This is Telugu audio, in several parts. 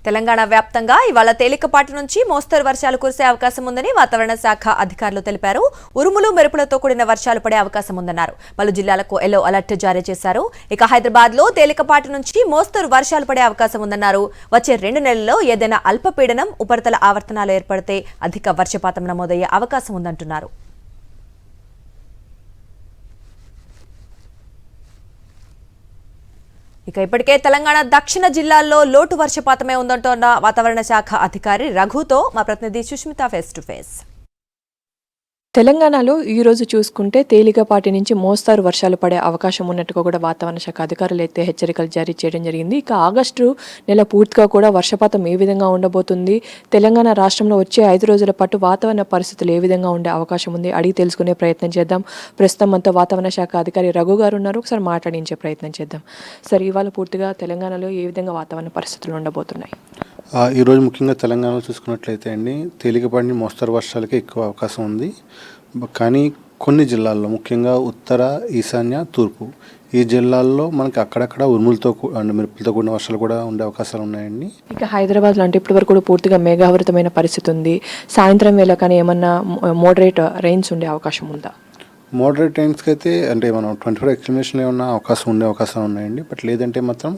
తెలంగాణ వ్యాప్తంగా ఇవాళ తేలికపాటి నుంచి మోస్తరు వర్షాలు కురిసే అవకాశం ఉందని వాతావరణ శాఖ అధికారులు తెలిపారు. ఉరుములు మెరుపులతో కూడిన వర్షాలు పడే అవకాశం ఉందన్నారు. పలు జిల్లాలకు ఎల్లో అలర్ట్ జారీ చేశారు. ఇక హైదరాబాద్ లో తేలికపాటి నుంచి మోస్తరు వర్షాలు పడే అవకాశం ఉందన్నారు. వచ్చే 2 నెలల్లో ఏదైనా అల్పపీడనం ఉపరితల ఆవర్తనాలు ఏర్పడితే అధిక వర్షపాతం నమోదయ్యే అవకాశం ఉందంటున్నారు. ఇక ఇప్పటికే తెలంగాణ దక్షిణ జిల్లాల్లో లోటు వర్షపాతమే ఉందంటోన్న వాతావరణ శాఖ అధికారి రఘుతో మా ప్రతినిధి సుష్మిత ఫేస్ టు ఫేస్. తెలంగాణలో ఈరోజు చూసుకుంటే తేలికపాటి నుంచి మోస్తారు వర్షాలు పడే అవకాశం ఉన్నట్టుగా కూడా వాతావరణ శాఖ అధికారులు అయితే హెచ్చరికలు జారీ చేయడం జరిగింది. ఇక ఆగస్టు నెల పూర్తిగా కూడా వర్షపాతం ఏ విధంగా ఉండబోతుంది, తెలంగాణ రాష్ట్రంలో వచ్చే 5 రోజుల పాటు వాతావరణ పరిస్థితులు ఏ విధంగా ఉండే అవకాశం ఉంది అడిగి తెలుసుకునే ప్రయత్నం చేద్దాం. ప్రస్తుతం మనతో వాతావరణ శాఖ అధికారి రఘు గారు ఉన్నారు. ఒకసారి మాట్లాడించే ప్రయత్నం చేద్దాం. సరే, ఇవాళ పూర్తిగా తెలంగాణలో ఏ విధంగా వాతావరణ పరిస్థితులు ఉండబోతున్నాయి? ఈరోజు ముఖ్యంగా తెలంగాణలో చూసుకున్నట్లయితే అండి, తేలికపాటి మోస్తరు వర్షాలకి ఎక్కువ అవకాశం ఉంది. కానీ కొన్ని జిల్లాల్లో ముఖ్యంగా ఉత్తర, ఈశాన్య, తూర్పు ఈ జిల్లాల్లో మనకి అక్కడక్కడ ఉరుములతో అండ్ మెరుపులతో కూడిన వర్షాలు కూడా ఉండే అవకాశాలు ఉన్నాయండి. ఇక హైదరాబాద్లో అంటే ఇప్పటి వరకు కూడా పూర్తిగా మేఘావృతమైన పరిస్థితి ఉంది. సాయంత్రం వేళ కానీ ఏమన్నా మోడరేట్ రెయిన్స్ ఉండే అవకాశం ఉందా? మోడరేట్ రైన్స్కి అయితే అంటే మనం 24 ఎక్స్టెన్షన్లో ఏమన్నా అవకాశం ఉండే అవకాశాలు ఉన్నాయండి. బట్ లేదంటే మాత్రం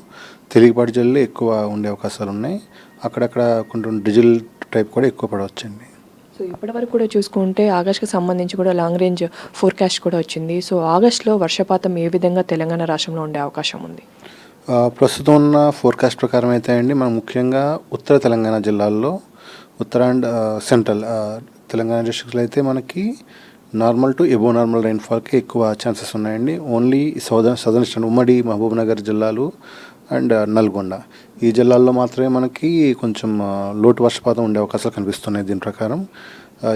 తేలికపాటి జల్లు ఎక్కువ ఉండే అవకాశాలు ఉన్నాయి. అక్కడక్కడ కొంచెం డిజిల్ టైప్ కూడా ఎక్కువ పడవచ్చండి. సో ఇప్పటి వరకు కూడా చూసుకుంటే ఆగస్ట్కి సంబంధించి కూడా లాంగ్ రేంజ్ ఫోర్కాస్ట్ కూడా వచ్చింది. సో ఆగస్ట్లో వర్షపాతం ఏ విధంగా తెలంగాణ రాష్ట్రంలో ఉండే అవకాశం ఉంది? ప్రస్తుతం ఉన్న ఫోర్కాస్ట్ ప్రకారం అయితే అండి, మనం ముఖ్యంగా ఉత్తర తెలంగాణ జిల్లాల్లో, ఉత్తర అండ్ సెంట్రల్ తెలంగాణ డిస్ట్రిక్ట్స్లో అయితే మనకి నార్మల్ టు ఎబో నార్మల్ రైన్ఫాల్కి ఎక్కువ ఛాన్సెస్ ఉన్నాయండి. ఓన్లీ సదర్న్ స్టాండ్ ఉమ్మడి మహబూబ్నగర్ జిల్లాలు అండ్ నల్గొండ ఈ జిల్లాల్లో మాత్రమే మనకి కొంచెం లోటు వర్షపాతం ఉండే అవకాశాలు కనిపిస్తున్నాయి. దీని ప్రకారం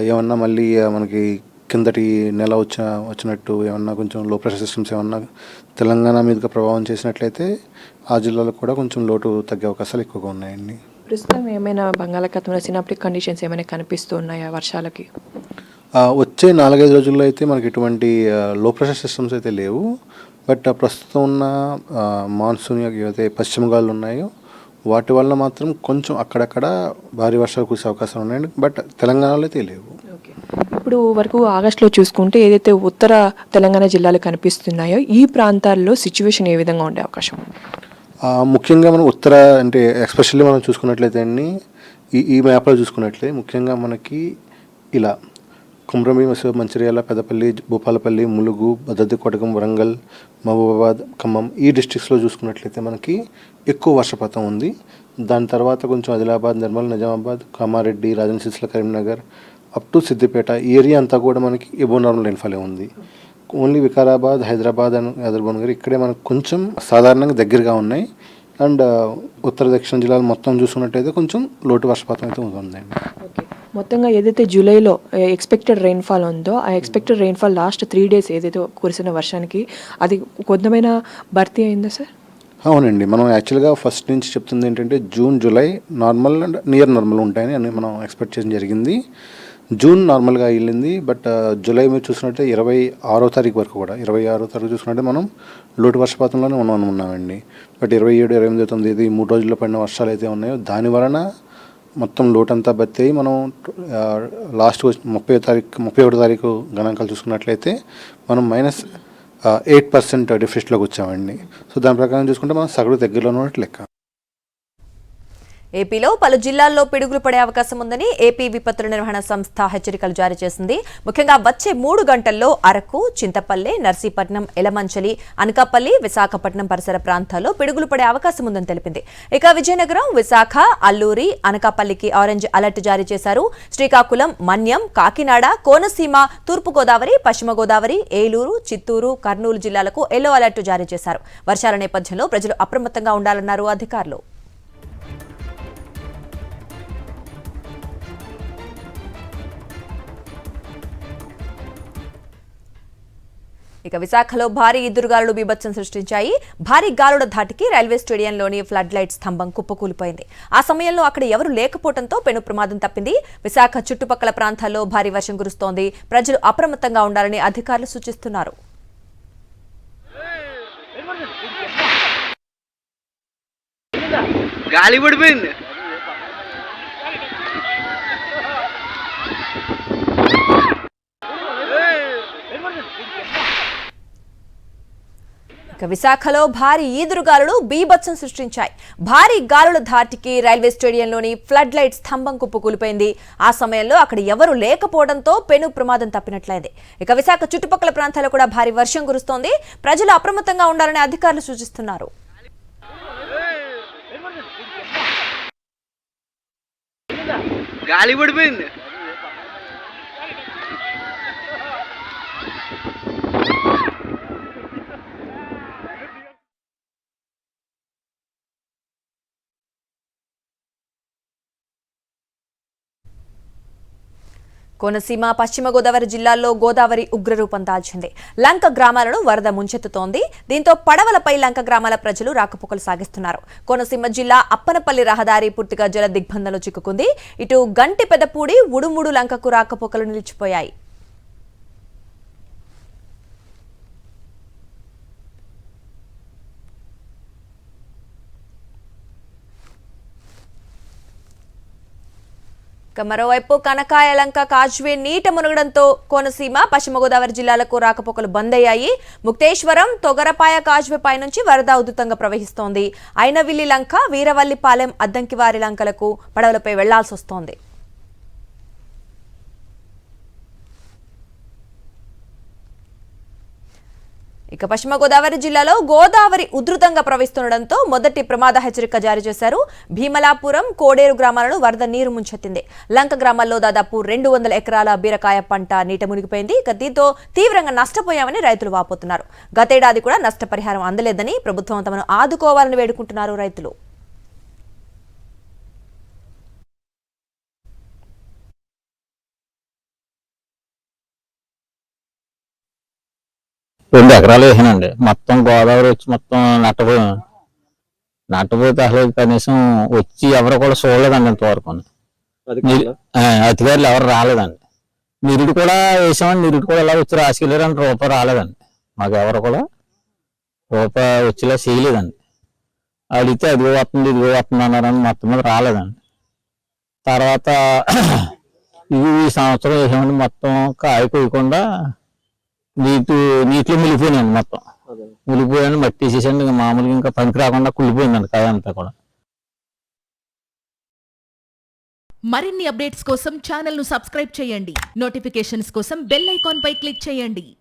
ఏమన్నా మళ్ళీ మనకి కిందటి నెల వచ్చినట్టు ఏమన్నా కొంచెం లో ప్రెషర్ సిస్టమ్స్ ఏమన్నా తెలంగాణ మీదుగా ప్రభావం చేసినట్లయితే ఆ జిల్లాలో కూడా కొంచెం లోటు తగ్గే అవకాశాలు ఎక్కువగా ఉన్నాయండి. ప్రస్తుతం ఏమైనా బంగాళాఖాతంలో సినాప్టిక్ కండిషన్స్ ఏమైనా కనిపిస్తున్నాయా వర్షాలకి? వచ్చే 4-5 రోజుల్లో అయితే మనకి ఎటువంటి లో ప్రెషర్ సిస్టమ్స్ అయితే లేవు. బట్ ప్రస్తుతం ఉన్న మాన్సూన్ ఏవైతే పశ్చిమ గాలులు ఉన్నాయో వాటి వల్ల మాత్రం కొంచెం అక్కడక్కడ భారీ వర్షాలు కురిసే అవకాశాలు ఉన్నాయండి. బట్ తెలంగాణలో అయితే లేవు. ఇప్పుడు వరకు ఆగస్టులో చూసుకుంటే ఏదైతే ఉత్తర తెలంగాణ జిల్లాలు కనిపిస్తున్నాయో ఈ ప్రాంతాల్లో సిచ్యువేషన్ ఏ విధంగా ఉండే అవకాశం ఉంది? ముఖ్యంగా మనం ఉత్తర అంటే ఎస్పెషల్లీ మనం చూసుకున్నట్లయితే అండి, ఈ మ్యాప్లో చూసుకున్నట్లయితే ముఖ్యంగా మనకి ఇలా కుమ్రంభీం, మంచిర్యాల, పెద్దపల్లి, భూపాలపల్లి, ములుగు, భద్రాద్రి కొత్తగూడెం, వరంగల్, మహబూబాబాద్, ఖమ్మం ఈ డిస్ట్రిక్ట్స్లో చూసుకున్నట్లయితే మనకి ఎక్కువ వర్షపాతం ఉంది. దాని తర్వాత కొంచెం ఆదిలాబాద్, నిర్మల్, నిజామాబాద్, కామారెడ్డి, రాజన్న సిరిసిల్ల, కరీంనగర్ అప్ టు సిద్దిపేట ఈ ఏరియా అంతా కూడా మనకి ఎబో నార్మల్ రైన్ఫాలే ఉంది. ఓన్లీ వికారాబాద్, హైదరాబాద్ అండ్ యాదగిరిగుట్ట ఇక్కడే మనకు కొంచెం సాధారణంగా దగ్గరగా ఉన్నాయి. అండ్ ఉత్తర దక్షిణ జిల్లాలు మొత్తం చూసుకున్నట్టయితే కొంచెం లోటు వర్షపాతం అయితే ఉందండి. మొత్తంగా ఏదైతే జూలైలో ఎక్స్పెక్టెడ్ రెయిన్ఫాల్ ఉందో ఆ ఎక్స్పెక్టెడ్ రెయిన్ఫాల్ లాస్ట్ 3 days ఏదైతే కురిసిన వర్షానికి అది కొంతమైనా భర్తీ అయిందా సార్? అవునండి, మనం యాక్చువల్గా ఫస్ట్ నుంచి చెప్తుంది ఏంటంటే June, July normal and near normal ఉంటాయని అని మనం ఎక్స్పెక్ట్ చేయడం జరిగింది. జూన్ నార్మల్గా వెళ్ళింది. బట్ జూలై మీరు చూసినట్టే 26వ తారీఖు వరకు కూడా 26వ తారీఖు చూసుకుంటే మనం లోటు వర్షపాతంలోనే ఉన్నామండి. బట్ 27, 28, 29 3 రోజుల్లో పడిన వర్షాలు అయితే ఉన్నాయో దాని వలన మొత్తం లోటంతా బత్తి అయ్యి మనం లాస్ట్ 31వ తారీఖు గణాంకాలు చూసుకున్నట్లయితే మనం -8% డెఫిసిట్లోకి వచ్చామండి. సో దాని ప్రకారం చూసుకుంటే మనం సగటు దగ్గరలో ఉన్నట్టు లెక్క. ఏపీలో పలు జిల్లాల్లో పిడుగులు పడే అవకాశం ఉందని ఏపీ విపత్తుల నిర్వహణ సంస్థ హెచ్చరికలు జారీ చేసింది. ముఖ్యంగా వచ్చే 3 గంటల్లో అరకు, చింతపల్లి, నర్సీపట్నం, ఎలమంచలి, అనకాపల్లి, విశాఖపట్నం పరిసర ప్రాంతాల్లో పిడుగులు పడే అవకాశం ఉందని తెలిపింది. ఇక విజయనగరం, విశాఖ, అల్లూరి, అనకాపల్లికి ఆరెంజ్ అలర్ట్ జారీ చేశారు. శ్రీకాకుళం, మన్యం, కాకినాడ, కోనసీమ, తూర్పుగోదావరి, పశ్చిమ గోదావరి, ఏలూరు, చిత్తూరు, కర్నూలు జిల్లాలకు ఎల్లో అలర్ట్ జారీ చేశారు. వర్షాల నేపథ్యంలో ప్రజలు అప్రమత్తంగా ఉండాలన్నారు అధికారులు. ఇక విశాఖలో భారీ ఈదురుగాలులు బీభత్సం సృష్టించాయి. భారీ గాలుల ధాటికి రైల్వే స్టేడియంలోని ఫ్లడ్ లైట్ స్తంభం కుప్పకూలిపోయింది. ఆ సమయంలో అక్కడ ఎవరూ లేకపోవడంతో పెను ప్రమాదం తప్పింది. విశాఖ చుట్టుపక్కల ప్రాంతాల్లో భారీ వర్షం కురుస్తోంది. ప్రజలు అప్రమత్తంగా ఉండాలని అధికారులు సూచిస్తున్నారు. గాలి పడిపోయింది. విశాఖలో భారీ ఈదురుగాలులు బీభత్సం సృష్టించాయి. భారీ గాలుల ధాటికి రైల్వే స్టేడియంలోని ఫ్లడ్ లైట్ స్తంభం కుప్పకూలిపోయింది. ఆ సమయంలో అక్కడ ఎవరూ లేకపోవడంతో పెను ప్రమాదం తప్పినట్లయింది. ఇక విశాఖ చుట్టుపక్కల ప్రాంతాల్లో కూడా భారీ వర్షం కురుస్తోంది. ప్రజలు అప్రమత్తంగా ఉండాలని అధికారులు సూచిస్తున్నారు. గాలి పడిపోయింది. కోనసీమ, పశ్చిమ గోదావరి జిల్లాల్లో గోదావరి ఉగ్రరూపం దాల్చింది. లంక గ్రామాలను వరద ముంచెత్తుతోంది. దీంతో పడవలపై లంక గ్రామాల ప్రజలు రాకపోకలు సాగిస్తున్నారు. కోనసీమ జిల్లా అప్పనపల్లి రహదారి పూర్తిగా జల దిగ్బంధంలో చిక్కుకుంది. ఇటు గంటి పెదపూడి, ఉడుముడు లంకకు రాకపోకలు నిలిచిపోయాయి. మరోవైపు కనకాయలంక కాజ్వే నీట మునగడంతో కోనసీమ, పశ్చిమ గోదావరి జిల్లాలకు రాకపోకలు బంద్ అయ్యాయి. ముక్తేశ్వరం, తొగరపాయ కాజ్వే పై నుంచి వరద ఉధృతంగా ప్రవహిస్తోంది. అయినవిల్లి లంక, వీరవల్లిపాలెం, అద్దంకివారి లంకలకు పడవలపై వెళ్లాల్సి వస్తోంది. ఇక పశ్చిమ గోదావరి జిల్లాలో గోదావరి ఉధృతంగా ప్రవహిస్తుండటంతో మొదటి ప్రమాద హెచ్చరిక జారీ చేశారు. భీమలాపురం, కోడేరు గ్రామాలను వరద నీరు ముంచెత్తింది. లంక గ్రామాల్లో దాదాపు 200 ఎకరాల బీరకాయ పంట నీట మునిగిపోయింది. ఇక దీంతో తీవ్రంగా నష్టపోయామని రైతులు వాపోతున్నారు. గతేడాది కూడా నష్టపరిహారం అందలేదని ప్రభుత్వం తమను ఆదుకోవాలని వేడుకుంటున్నారు రైతులు. రెండు ఎకరాలు వేసానండి. మొత్తం గోదావరి వచ్చి మొత్తం నట్టపోతే అసలు కనీసం వచ్చి ఎవరు కూడా చూడలేదండి ఇంతవరకు. అధికారులు ఎవరు రాలేదండి. నిరుడు కూడా వేసామండి. నిరుడు కూడా ఇలా వచ్చి రాసుకెళ్ళారంటే రూపాయి రాలేదండి. మాకు ఎవరు కూడా రూపాయి వచ్చేలా చేయలేదండి. అడిగితే అదిగో వస్తుంది ఇదిగో వస్తుంది అన్నారని మొత్తం మీద రాలేదండి. తర్వాత ఈ సంవత్సరం వేసామండి. మొత్తం కాయ కొయ్యకుండా నీటిలో మిలిపోయినాయండి. మొత్తం మిలిపోయాను, మట్టి తీసేసండి. ఇంకా మామూలుగా ఇంకా పనికి రాకుండా కుళ్ళిపోయిందండి కాయ అంతా కూడా. మరిన్ని అప్డేట్స్ కోసం ఛానల్ ను సబ్స్క్రైబ్ చేయండి. నోటిఫికేషన్స్ కోసం బెల్ ఐకాన్ పై క్లిక్ చేయండి.